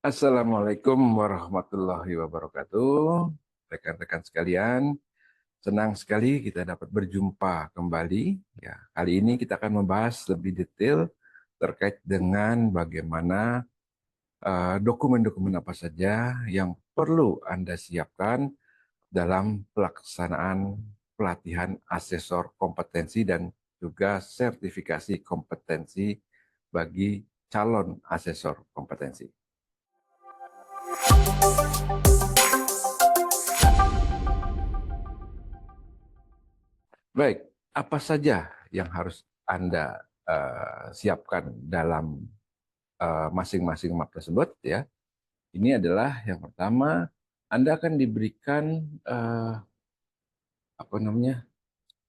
Assalamualaikum warahmatullahi wabarakatuh. Rekan-rekan sekalian, senang sekali kita dapat berjumpa kembali. Ya, kali ini kita akan membahas lebih detail terkait dengan bagaimana dokumen-dokumen apa saja yang perlu Anda siapkan dalam pelaksanaan pelatihan asesor kompetensi dan juga sertifikasi kompetensi bagi calon asesor kompetensi. Baik, apa saja yang harus Anda siapkan dalam masing-masing map tersebut ya? Ini adalah yang pertama, Anda akan diberikan apa namanya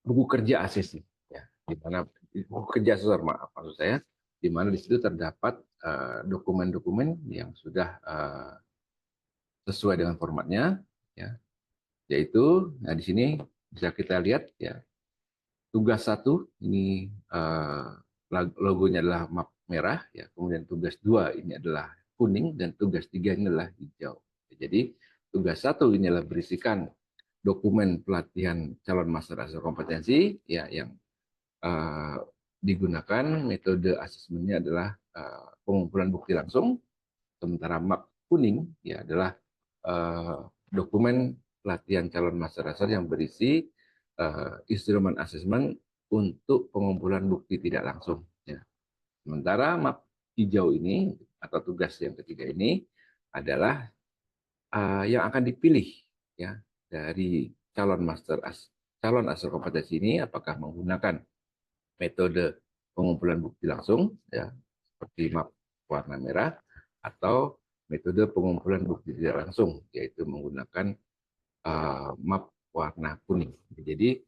buku kerja ACC, ya, di mana buku kerja asesor, maaf maksud saya, di mana di situ terdapat dokumen-dokumen yang sudah sesuai dengan formatnya, ya, yaitu, nah di sini bisa kita lihat ya. Tugas satu ini logonya adalah map merah, ya. Kemudian tugas dua ini adalah kuning dan tugas tiga ini adalah hijau. Jadi tugas satu ini adalah berisikan dokumen pelatihan calon master asesor kompetensi, ya, yang digunakan metode asesmennya adalah pengumpulan bukti langsung. Sementara map kuning ya adalah dokumen pelatihan calon master asesor yang berisi instrumen asesmen untuk pengumpulan bukti tidak langsung. Ya. Sementara map hijau ini atau tugas yang ketiga ini adalah yang akan dipilih ya dari calon asesor kompetensi ini, apakah menggunakan metode pengumpulan bukti langsung ya seperti map warna merah atau metode pengumpulan bukti tidak langsung yaitu menggunakan map warna kuning. Jadi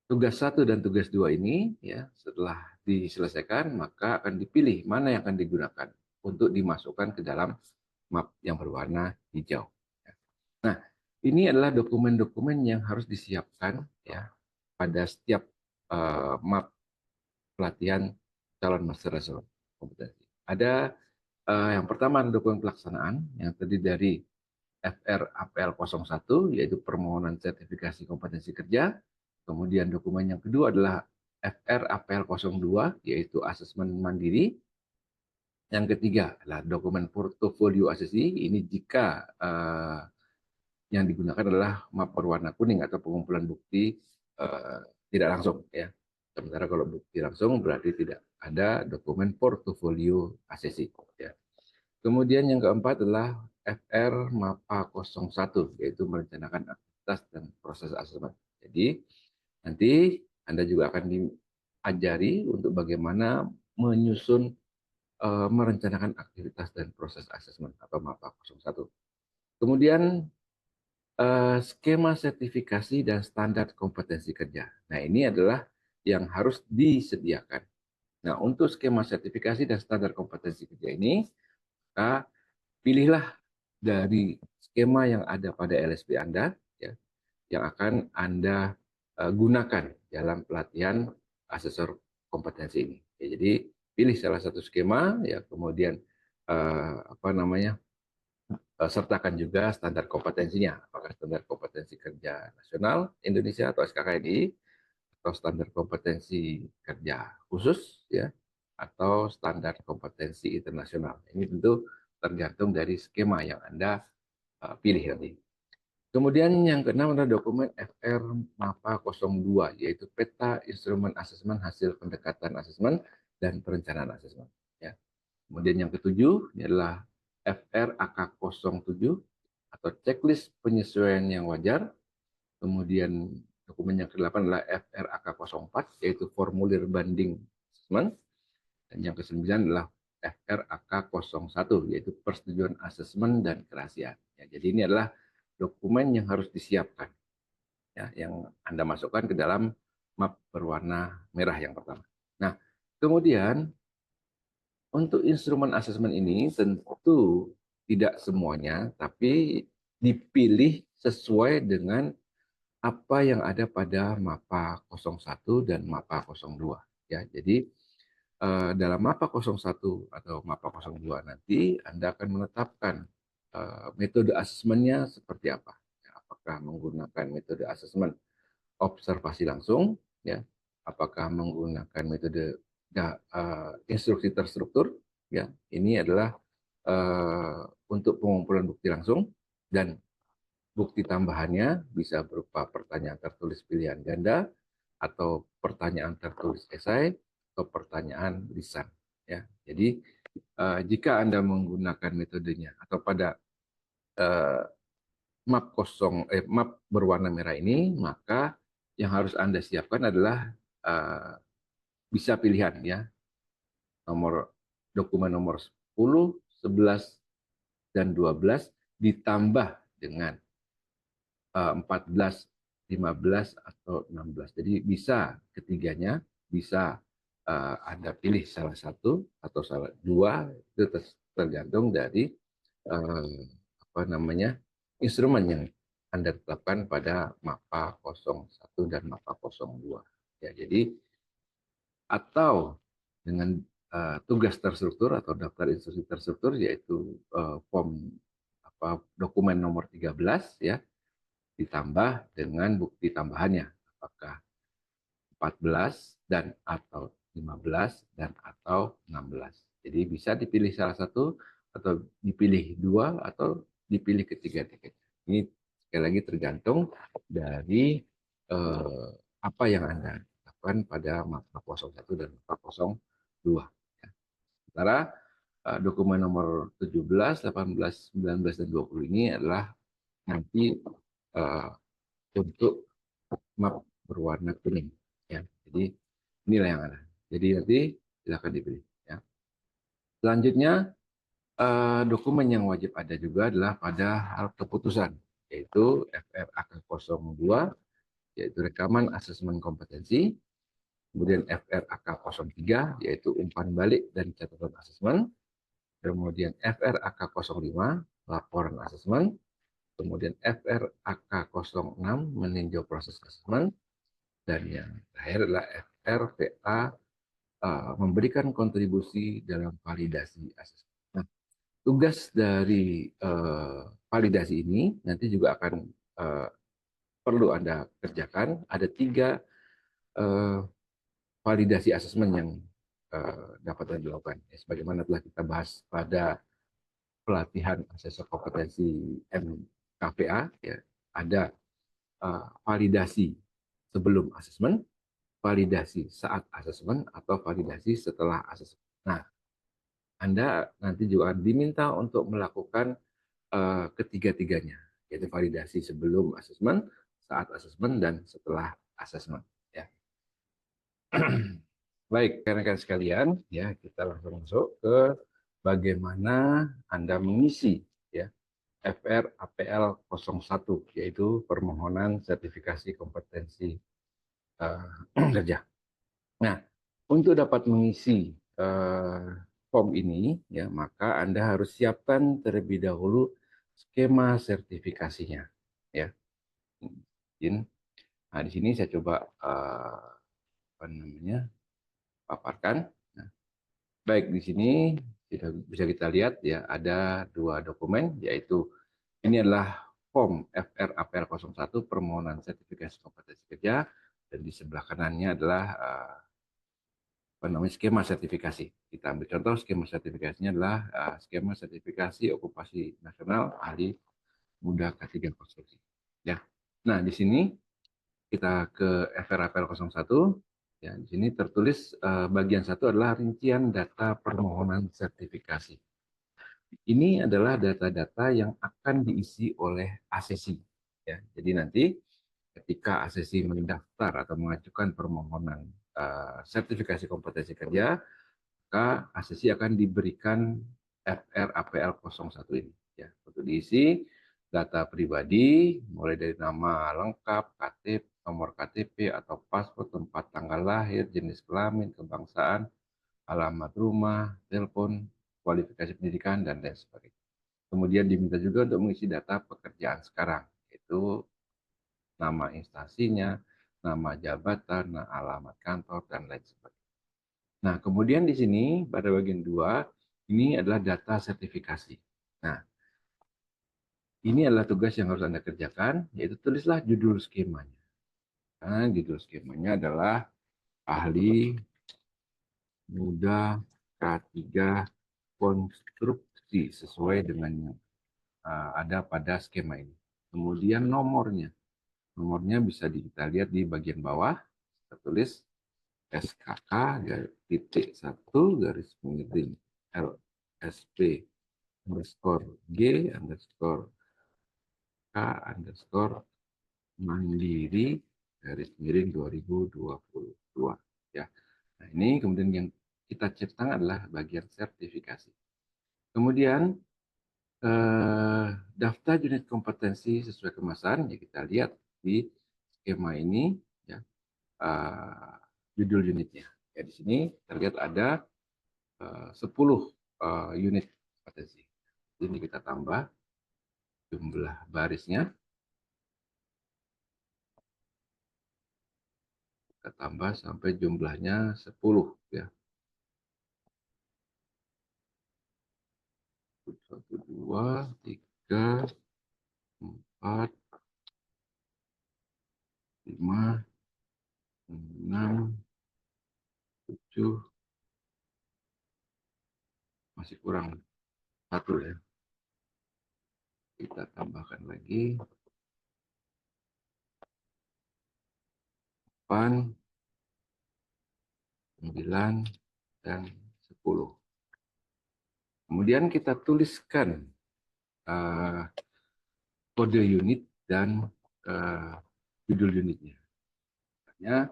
tugas satu dan tugas dua ini ya setelah diselesaikan maka akan dipilih mana yang akan digunakan untuk dimasukkan ke dalam map yang berwarna hijau. Nah, ini adalah dokumen-dokumen yang harus disiapkan ya pada setiap map pelatihan calon master asesor kompetensi. Ada yang pertama dokumen pelaksanaan yang terdiri dari FR APL 01 yaitu permohonan sertifikasi kompetensi kerja. Kemudian dokumen yang kedua adalah FR APL 02 yaitu asesmen mandiri. Yang ketiga adalah dokumen portofolio asesi. Ini jika yang digunakan adalah map berwarna kuning atau pengumpulan bukti tidak langsung ya. Sementara kalau bukti langsung berarti tidak ada dokumen portofolio asesi ya. Kemudian yang keempat adalah FR MAPA 01 yaitu merencanakan aktivitas dan proses asesmen. Jadi nanti Anda juga akan diajari untuk bagaimana menyusun merencanakan aktivitas dan proses asesmen atau MAPA 01. Kemudian skema sertifikasi dan standar kompetensi kerja. Nah, ini adalah yang harus disediakan. Nah, untuk skema sertifikasi dan standar kompetensi kerja ini, maka pilihlah dari skema yang ada pada LSP Anda, ya, yang akan Anda gunakan dalam pelatihan asesor kompetensi ini. Ya, jadi pilih salah satu skema, ya, kemudian sertakan juga standar kompetensinya, apakah standar kompetensi kerja nasional Indonesia atau SKKNI, atau standar kompetensi kerja khusus, ya, atau standar kompetensi internasional. Ini tentu tergantung dari skema yang Anda pilih nanti. Kemudian yang keenam adalah dokumen FR MAPA 02, yaitu peta instrumen asesmen hasil pendekatan asesmen dan perencanaan asesmen. Ya. Kemudian yang ketujuh ini adalah FR AK 07 atau checklist penyesuaian yang wajar. Kemudian dokumen yang ke-8 adalah FR AK 04 yaitu formulir banding asesmen. Dan yang ke-9 adalah FR AK 01 yaitu persetujuan asesmen dan kerahasiaan. Ya, jadi ini adalah dokumen yang harus disiapkan ya, yang Anda masukkan ke dalam map berwarna merah yang pertama. Nah, kemudian untuk instrumen asesmen ini tentu tidak semuanya, tapi dipilih sesuai dengan apa yang ada pada MAPA 01 dan MAPA 02. Ya, jadi dalam MAPA 01 atau MAPA 02 nanti Anda akan menetapkan metode asesmennya seperti apa. Ya, apakah menggunakan metode asesmen observasi langsung, ya, apakah menggunakan metode instruksi terstruktur, ya, ini adalah untuk pengumpulan bukti langsung, dan bukti tambahannya bisa berupa pertanyaan tertulis pilihan ganda atau pertanyaan tertulis esai atau pertanyaan lisan, ya. Jadi jika Anda menggunakan metodenya atau pada eh, map berwarna merah ini, maka yang harus Anda siapkan adalah eh, bisa pilihan, ya, nomor dokumen nomor 10, 11, dan 12 ditambah dengan 14, 15, atau 16. Jadi bisa ketiganya, bisa Anda pilih salah satu atau salah dua, itu tergantung dari apa namanya, instrumen yang Anda tetapkan pada MAPA 01 dan MAPA 02. Ya, jadi atau dengan tugas terstruktur atau daftar instruksi terstruktur, yaitu form dokumen nomor 13, ya, ditambah dengan bukti tambahannya, apakah 14 dan atau 15 dan atau 16. Jadi bisa dipilih salah satu atau dipilih dua atau dipilih ketiga-tiganya. Ini sekali lagi tergantung dari apa yang Anda lakukan pada MAPA 01 dan MAPA 02. Sementara dokumen nomor 17, 18, 19, dan 20 ini adalah nanti untuk map berwarna kuning, ya. Jadi inilah yang ada. Jadi nanti silakan dipilih, ya. Selanjutnya dokumen yang wajib ada juga adalah pada hal keputusan, yaitu FRAK 02, yaitu rekaman asesmen kompetensi, kemudian FRAK 03, yaitu umpan balik dan catatan asesmen, kemudian FRAK 05, laporan asesmen, kemudian FRAK 06, meninjau proses asesmen, dan yang terakhir adalah FRVA, memberikan kontribusi dalam validasi asesmen. Nah, tugas dari validasi ini nanti juga akan perlu Anda kerjakan. Ada 3 validasi asesmen yang dapat Anda lakukan. Sebagaimana telah kita bahas pada pelatihan asesor kompetensi MKPA, ya, ada validasi sebelum asesmen, validasi saat asesmen, atau validasi setelah asesmen. Nah, Anda nanti juga akan diminta untuk melakukan ketiga-tiganya, yaitu validasi sebelum asesmen, saat asesmen, dan setelah asesmen. Ya. Baik, rekan-rekan sekalian, ya, kita langsung masuk ke bagaimana Anda mengisi, ya, FR APL 01, yaitu permohonan sertifikasi kompetensi kerja. Nah, untuk dapat mengisi form ini, ya, maka Anda harus siapkan terlebih dahulu skema sertifikasinya, ya. Nah, di sini saya coba apa namanya, paparkan. Nah, baik, di sini bisa kita lihat, ya, ada 2 dokumen, yaitu ini adalah form FR APL 01 permohonan sertifikasi kompetensi kerja, dan di sebelah kanannya adalah skema sertifikasi. Kita ambil contoh, skema sertifikasinya adalah skema sertifikasi okupasi nasional ahli muda K3 konstruksi. Ya. Nah, di sini kita ke FRAPL 01. Ya, di sini tertulis bagian 1 adalah rincian data permohonan sertifikasi. Ini adalah data-data yang akan diisi oleh ASESI. Ya, jadi nanti ketika ASESI mendaftar atau mengajukan permohonan sertifikasi kompetensi kerja, maka ASESI akan diberikan FRAPL 01 ini, ya, untuk diisi data pribadi mulai dari nama lengkap, KTP, nomor KTP atau paspor, tempat tanggal lahir, jenis kelamin, kebangsaan, alamat rumah, telepon, kualifikasi pendidikan, dan lain sebagainya. Kemudian diminta juga untuk mengisi data pekerjaan sekarang, yaitu nama instansinya, nama jabatan, alamat kantor, dan lain sebagainya. Nah, kemudian di sini pada bagian 2 ini adalah data sertifikasi. Nah, ini adalah tugas yang harus Anda kerjakan, yaitu tulislah judul skemanya. Nah, judul skemanya adalah ahli muda K3 konstruksi sesuai dengan yang ada pada skema ini. Kemudian nomornya. Nomornya bisa kita lihat di bagian bawah. Kita tulis SKK titik 1 garis miring LSP underscore G underscore K underscore Mandiri garis miring 2022 ya. Nah, ini kemudian yang kita ciptakan adalah bagian sertifikasi. Kemudian daftar unit kompetensi sesuai kemasan ya kita lihat di skema ini ya, judul unitnya. Ya, di sini terlihat ada 10 unit kompetensi. Ini kita tambah jumlah barisnya, kita tambah sampai jumlahnya 10 ya. 1, 2, 3, 4, 5, 6, 7, masih kurang 1 ya. Kita tambahkan lagi 8, 9, dan 10. Kemudian kita tuliskan kode unit dan judul unitnya. Misalnya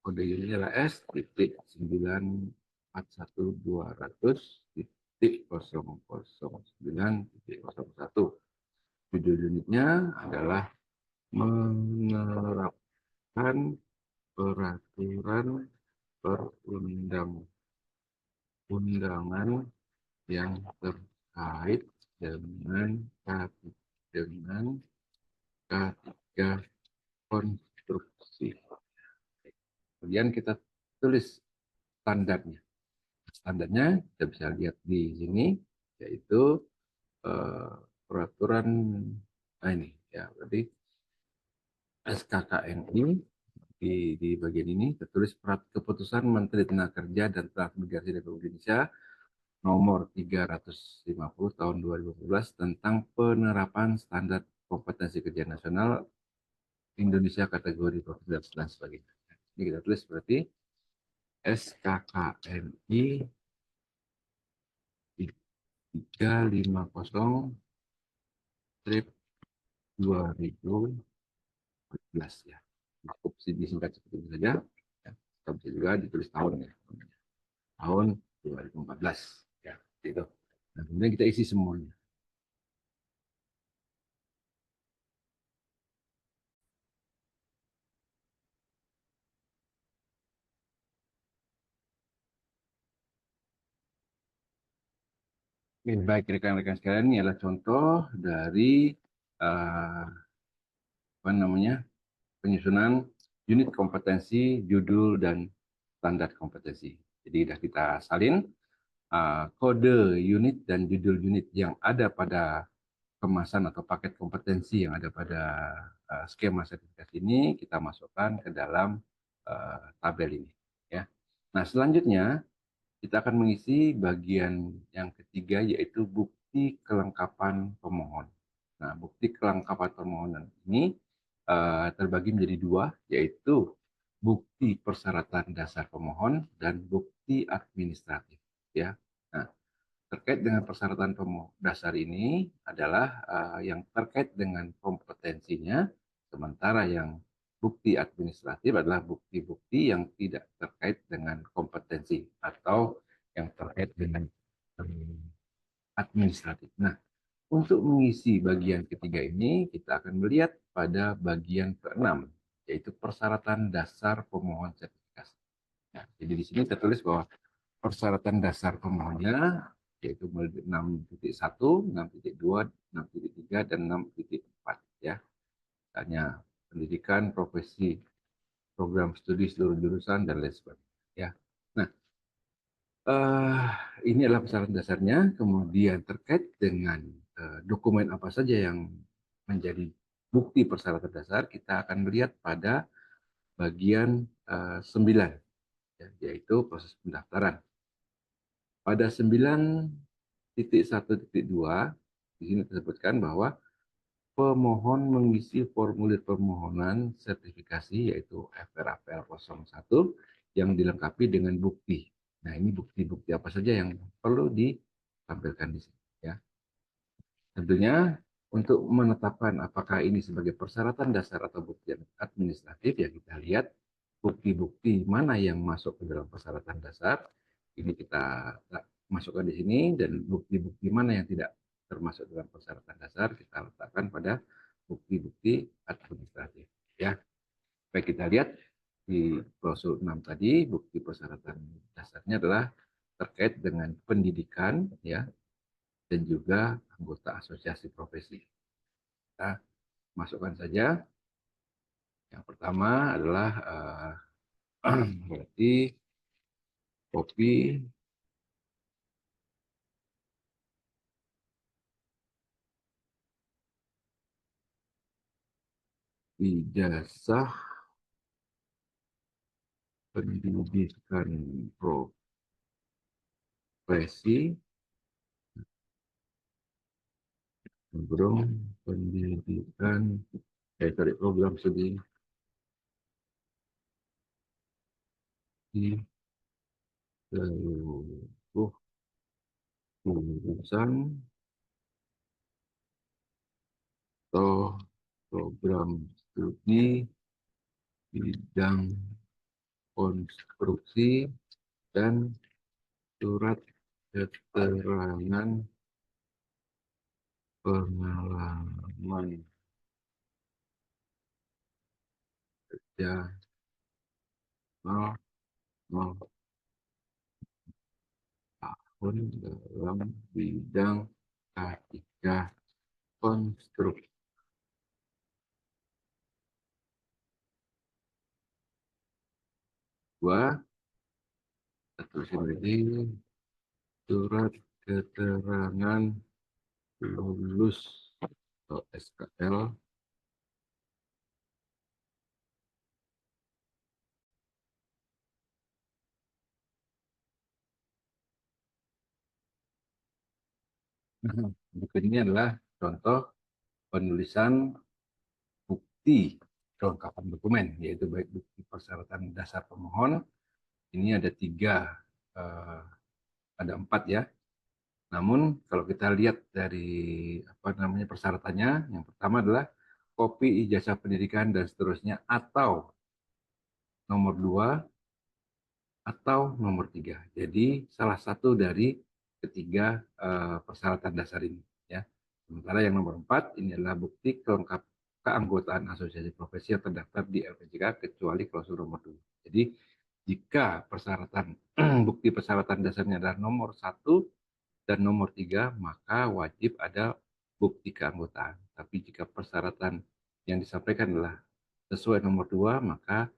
kode unitnya adalah S.11200.009.01. Judul unitnya adalah menerapkan peraturan perundang-undangan yang terkait dengan K3 konstruksi. Kemudian kita tulis standarnya. Standarnya kita bisa lihat di sini, yaitu peraturan ini ya, berarti SKKNI di bagian ini tertulis keputusan Menteri Tenaga Kerja dan Transmigrasi Republik Indonesia nomor 350 tahun 2012 tentang penerapan standar kompetensi kerja nasional Indonesia kategori provinsi dan sebagainya. Ini kita tulis berarti SKKNI 350 strip 2014 ya. Cukup disingkat seperti itu saja. Ya. Kita bisa juga ditulis tahun ya. Tahun 2014 ya, itu. Nah, kemudian kita isi semuanya. Oke, baik rekan-rekan sekalian, ini adalah contoh dari apa namanya penyusunan unit kompetensi, judul dan standar kompetensi. Jadi sudah kita salin kode unit dan judul unit yang ada pada kemasan atau paket kompetensi yang ada pada skema sertifikasi ini kita masukkan ke dalam tabel ini. Ya. Nah selanjutnya kita akan mengisi bagian yang ketiga yaitu bukti kelengkapan pemohon. Nah bukti kelengkapan permohonan ini terbagi menjadi dua, yaitu bukti persyaratan dasar pemohon dan bukti administratif. Ya. Nah, terkait dengan persyaratan dasar ini adalah yang terkait dengan kompetensinya, sementara yang bukti administratif adalah bukti-bukti yang tidak terkait dengan kompetensi atau yang terkait dengan administratif. Nah, untuk mengisi bagian ketiga ini, kita akan melihat pada bagian ke-6, yaitu persyaratan dasar pemohon sertifikasi. Nah, jadi di sini tertulis bahwa persyaratan dasar pemohonnya yaitu 6.1, 6.2, 6.3, dan 6.4 ya. Misalnya pendidikan, profesi, program studi seluruh jurusan dan lain sebagainya. Ya. Eh, ini adalah persyaratan dasarnya, kemudian terkait dengan dokumen apa saja yang menjadi bukti persyaratan dasar, kita akan melihat pada bagian 9, ya, yaitu proses pendaftaran. Pada 9.1.2, di sini disebutkan bahwa pemohon mengisi formulir permohonan sertifikasi yaitu FRAPL 01 yang dilengkapi dengan bukti. Nah, ini bukti-bukti apa saja yang perlu ditampilkan di sini, ya. Tentunya untuk menetapkan apakah ini sebagai persyaratan dasar atau bukti administratif, ya kita lihat bukti-bukti mana yang masuk ke dalam persyaratan dasar. Ini kita masukkan di sini, dan bukti-bukti mana yang tidak termasuk dalam persyaratan dasar kita letakkan pada bukti-bukti administratif, ya. Baik, kita lihat di klausul 6 tadi, bukti persyaratan dasarnya adalah terkait dengan pendidikan, ya, dan juga anggota asosiasi profesi. Kita masukkan saja. Yang pertama adalah berarti kopi ijazah pendidikan profesi, program pendidikan, dari program studi di seluruh jurusan atau program studi bidang konstruksi, dan surat keterangan pengalaman kerja nol nol tahun dalam bidang K3 konstruksi. Dua, tulisan ini surat keterangan lulus atau SKL berikut ini adalah contoh penulisan bukti kelengkapan dokumen, yaitu baik bukti persyaratan dasar pemohon. Ini ada tiga, ada empat, ya. Namun kalau kita lihat dari apa namanya persyaratannya, yang pertama adalah kopi ijazah pendidikan dan seterusnya, atau nomor dua, atau nomor tiga. Jadi salah satu dari ketiga persyaratan dasar ini, ya. Sementara yang nomor empat ini adalah bukti kelengkap keanggotaan asosiasi profesi yang terdaftar di LPJK kecuali klausul nomor 2. Jadi jika persyaratan bukti persyaratan dasarnya adalah nomor satu dan nomor tiga, maka wajib ada bukti keanggotaan. Tapi jika persyaratan yang disampaikan adalah sesuai nomor dua, maka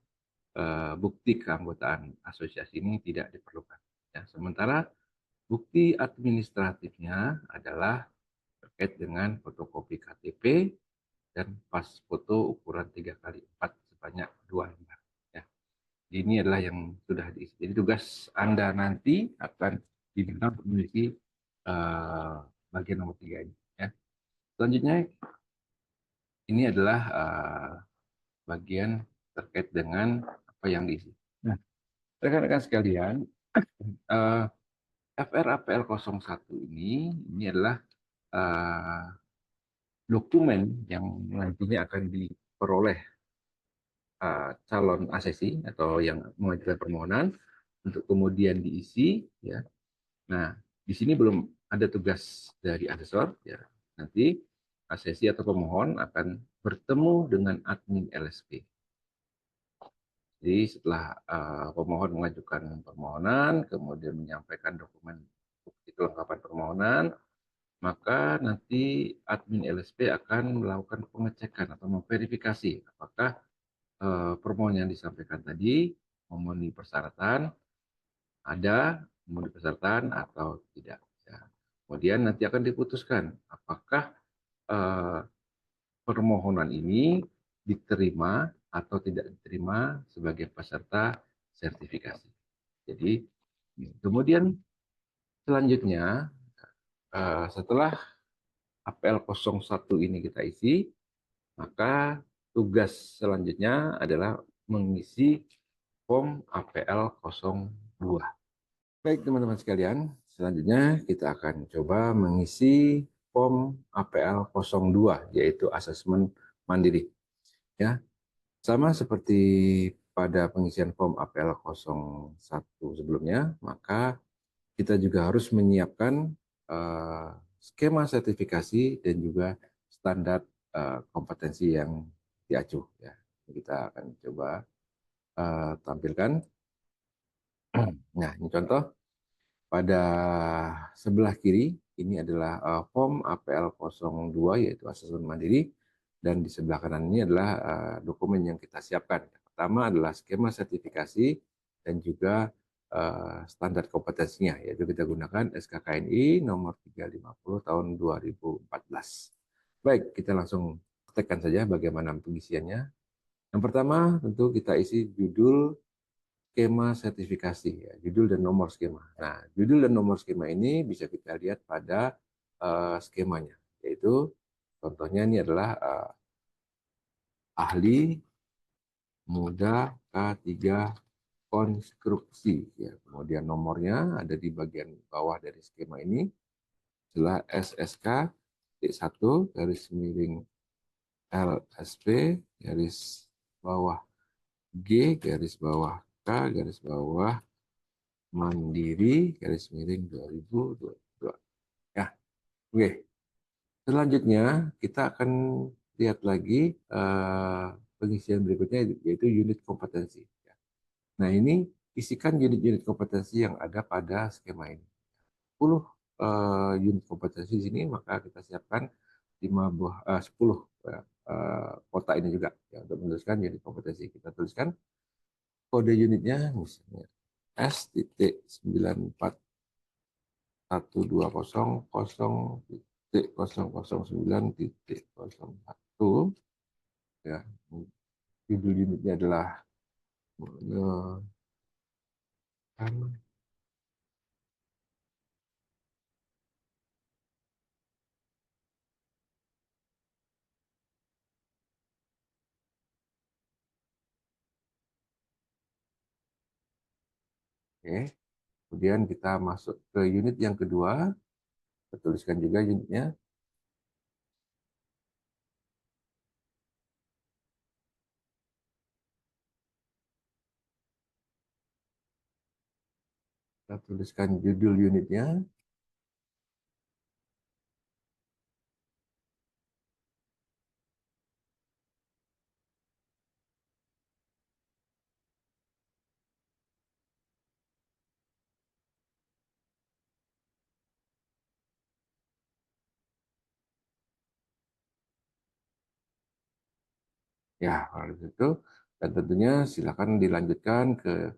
bukti keanggotaan asosiasi ini tidak diperlukan. Ya, sementara bukti administratifnya adalah terkait dengan fotokopi KTP dan pas foto ukuran 3x4 sebanyak 2 lembar. Ya. Ini adalah yang sudah diisi. Jadi tugas Anda nanti akan diminta untuk memiliki bagian nomor 3 ini. Ya. Selanjutnya, ini adalah bagian terkait dengan apa yang diisi. Nah, rekan-rekan sekalian, uh, FRAPL 01 ini adalah uh, dokumen yang nantinya akan diperoleh calon asesi atau yang mengajukan permohonan untuk kemudian diisi, ya. Nah, di sini belum ada tugas dari asesor, ya. Nanti asesi atau pemohon akan bertemu dengan admin LSP. Jadi setelah pemohon mengajukan permohonan, kemudian menyampaikan dokumen bukti kelengkapan permohonan, maka nanti admin LSP akan melakukan pengecekan atau memverifikasi apakah permohonan yang disampaikan tadi memenuhi persyaratan, ada mau dipesertakan atau tidak. Ya. Kemudian nanti akan diputuskan apakah eh, permohonan ini diterima atau tidak diterima sebagai peserta sertifikasi. Jadi kemudian selanjutnya setelah APL 01 ini kita isi, maka tugas selanjutnya adalah mengisi form APL 02. Baik teman-teman sekalian, selanjutnya kita akan coba mengisi form APL 02, yaitu asesmen mandiri. Ya, sama seperti pada pengisian form APL 01 sebelumnya, maka kita juga harus menyiapkan skema sertifikasi dan juga standar kompetensi yang diacu. Ya, kita akan coba tampilkan. Nah, ini contoh pada sebelah kiri ini adalah form APL 02 yaitu asesmen mandiri, dan di sebelah kanan ini adalah dokumen yang kita siapkan. Yang pertama adalah skema sertifikasi dan juga standar kompetensinya, yaitu kita gunakan SKKNI nomor 350 tahun 2014. Baik, kita langsung tekan saja bagaimana pengisiannya. Yang pertama tentu kita isi judul skema sertifikasi, ya, judul dan nomor skema. Nah, judul dan nomor skema ini bisa kita lihat pada skemanya, yaitu contohnya ini adalah ahli muda K3 konstruksi. Ya. Kemudian nomornya ada di bagian bawah dari skema ini, adalah SSK T1 garis miring LSP garis bawah G garis bawah K garis bawah Mandiri garis miring 2022. Ya, oke. Selanjutnya kita akan lihat lagi pengisian berikutnya, yaitu unit kompetensi. Nah, ini isikan unit-unit kompetensi yang ada pada skema ini. 10 unit kompetensi di sini, maka kita siapkan 10 kota ini juga ya, untuk menuliskan unit kompetensi. Kita tuliskan kode unitnya misalnya S titik 941200.009.01 ya. Judul unitnya adalah oke. Kemudian kita masuk ke unit yang kedua, kita tuliskan juga unitnya. Kita tuliskan judul unitnya. Ya, kalau itu. Dan tentunya silakan dilanjutkan ke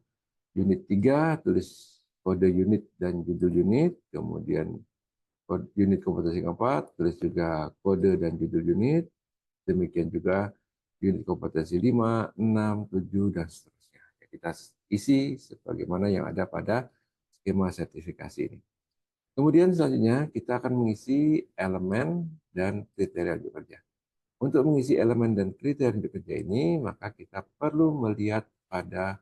unit 3, tulis kode unit dan judul unit. Kemudian unit kompetensi keempat, tulis juga kode dan judul unit. Demikian juga unit kompetensi 5, 6, 7, dan seterusnya. Kita isi sebagaimana yang ada pada skema sertifikasi ini. Kemudian selanjutnya kita akan mengisi elemen dan kriteria unjuk kerja. Untuk mengisi elemen dan kriteria unjuk kerja ini, maka kita perlu melihat pada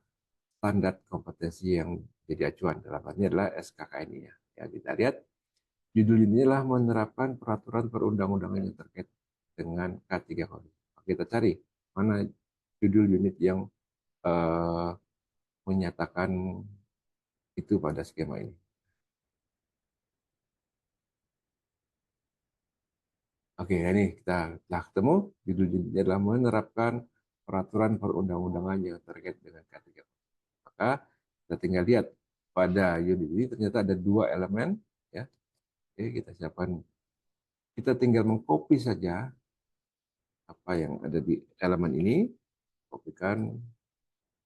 standar kompetensi yang jadi acuan. Dalam hal ini adalah SKKNI-nya. Ya, kita lihat judul ini adalah menerapkan peraturan perundang-undangan yang terkait dengan K3 Koni. Kita cari mana judul unit yang menyatakan itu pada skema ini. Oke, ini kita telah ketemu. Judul unitnya adalah menerapkan peraturan perundang-undangan yang terkait dengan K3. Maka kita tinggal lihat pada unit ini ternyata ada 2 elemen. Ya. Oke, kita siapkan. Kita tinggal mengcopy saja apa yang ada di elemen ini. Kopikan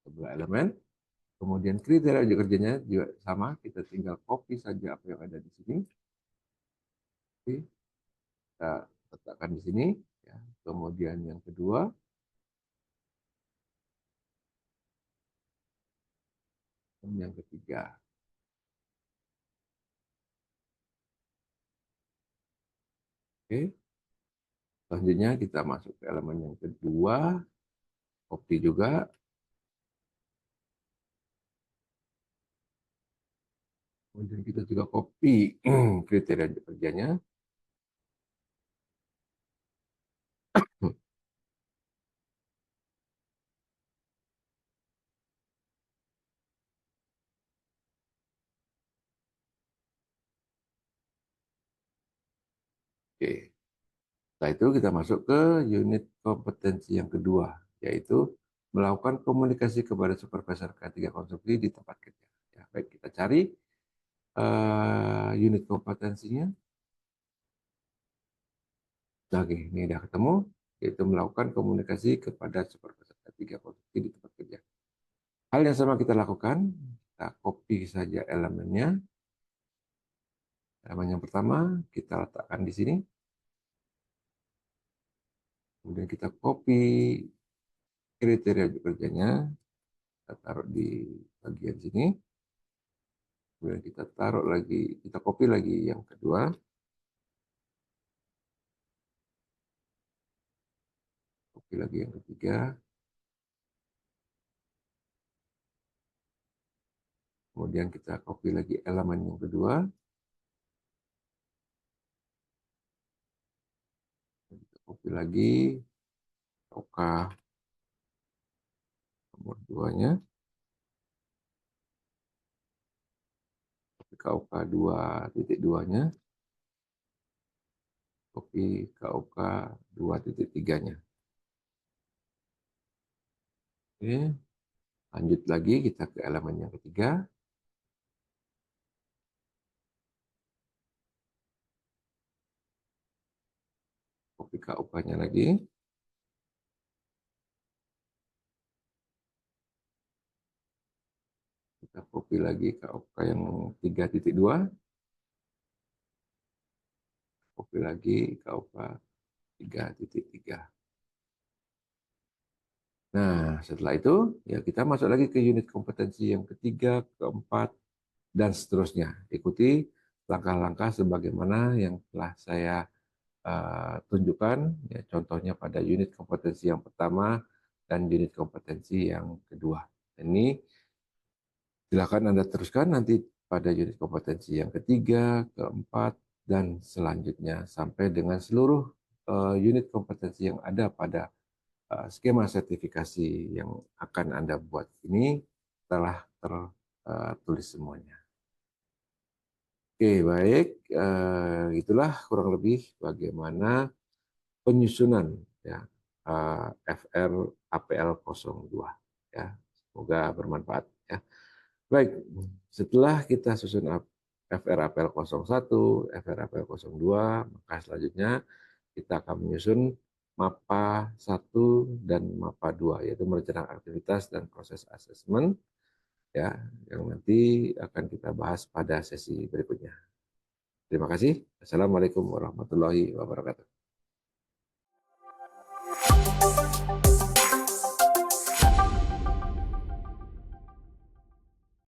sebelah elemen. Kemudian kriteria unjuk kerjanya juga sama, kita tinggal copy saja apa yang ada di sini. Oke, kita letakkan di sini. Ya. Kemudian yang kedua, dan yang ketiga. Oke, selanjutnya kita masuk ke elemen yang kedua, copy juga. Kemudian kita juga copy kriteria unjuk kerjanya. Oke, setelah itu kita masuk ke unit kompetensi yang kedua, yaitu melakukan komunikasi kepada supervisor K3 konstruksi di tempat kerja. Ya, baik, kita cari unit kompetensinya. Oke, ini sudah ketemu, yaitu melakukan komunikasi kepada supervisor K3 konstruksi di tempat kerja. Hal yang sama kita lakukan, kita copy saja elemennya. Elemen yang pertama kita letakkan di sini. Kemudian kita copy kriteria kerjanya, kita taruh di bagian sini. Kemudian kita taruh lagi, kita copy lagi yang kedua. Copy lagi yang ketiga. Kemudian kita copy lagi elemen yang kedua. Kita copy lagi OK nomor 2-nya. KOK 2.2-nya. Copy KOK 2.3-nya. Oke. Lanjut lagi kita ke elemen yang ketiga. Copy KOK-nya lagi. Kita copy lagi KOK yang 3.2. Copy lagi KOK 3.3. Nah, setelah itu ya kita masuk lagi ke unit kompetensi yang ketiga, keempat, dan seterusnya. Ikuti langkah-langkah sebagaimana yang telah saya tunjukkan, ya, contohnya pada unit kompetensi yang pertama dan unit kompetensi yang kedua. Ini silakan Anda teruskan nanti pada unit kompetensi yang ketiga, keempat, dan selanjutnya sampai dengan seluruh unit kompetensi yang ada pada skema sertifikasi yang akan Anda buat ini telah tertulis semuanya. Oke, baik. Itulah kurang lebih bagaimana penyusunan ya FR APL 02 ya. Semoga bermanfaat ya. Baik, setelah kita susun FR APL 01, FR APL 02, maka selanjutnya kita akan menyusun MAPA 1 dan MAPA 2, yaitu merencanakan aktivitas dan proses asesmen ya, yang nanti akan kita bahas pada sesi berikutnya. Terima kasih. Assalamualaikum warahmatullahi wabarakatuh.